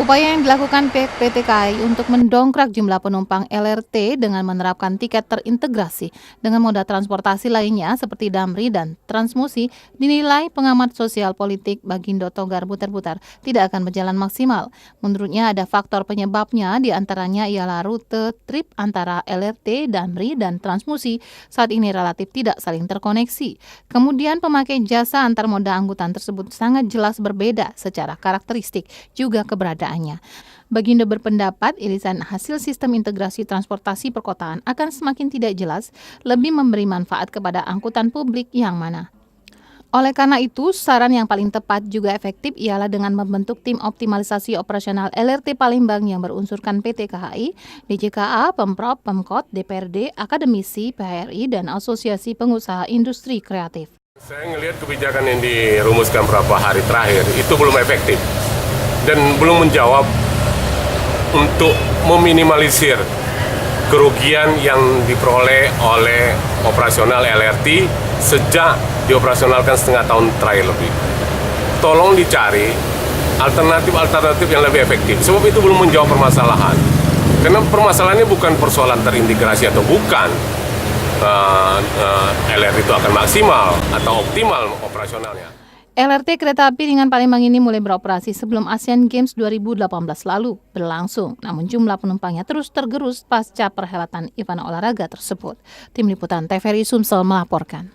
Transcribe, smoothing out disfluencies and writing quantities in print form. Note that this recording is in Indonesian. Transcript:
Upaya yang dilakukan PT KAI untuk mendongkrak jumlah penumpang LRT dengan menerapkan tiket terintegrasi dengan moda transportasi lainnya seperti Damri dan Transmusi dinilai pengamat sosial politik Bagindo Togar Butar-Butar tidak akan berjalan maksimal. Menurutnya ada faktor penyebabnya, diantaranya ialah rute trip antara LRT, Damri, dan Transmusi saat ini relatif tidak saling terkoneksi. Kemudian pemakai jasa antar moda angkutan tersebut sangat jelas berbeda secara karakteristik juga keberadaannya. Bagindo berpendapat irisan hasil sistem integrasi transportasi perkotaan akan semakin tidak jelas, lebih memberi manfaat kepada angkutan publik yang mana. Oleh karena itu, saran yang paling tepat juga efektif ialah dengan membentuk tim optimalisasi operasional LRT Palembang yang berunsurkan PT KAI, DJKA, Pemprov, Pemkot, DPRD, akademisi, PHRI, dan Asosiasi Pengusaha Industri Kreatif. Saya melihat kebijakan yang dirumuskan beberapa hari terakhir itu belum efektif dan belum menjawab untuk meminimalisir kerugian yang diperoleh oleh operasional LRT sejak dioperasionalkan setengah tahun terakhir lebih. Tolong dicari alternatif yang lebih efektif, sebab itu belum menjawab permasalahan. Karena permasalahannya bukan persoalan terintegrasi atau bukan, LRT itu akan maksimal atau optimal operasionalnya. LRT kereta api ringan Palembang ini mulai beroperasi sebelum Asian Games 2018 lalu berlangsung, namun jumlah penumpangnya terus tergerus pasca perhelatan event olahraga tersebut. Tim Liputan TVRI Sumsel melaporkan.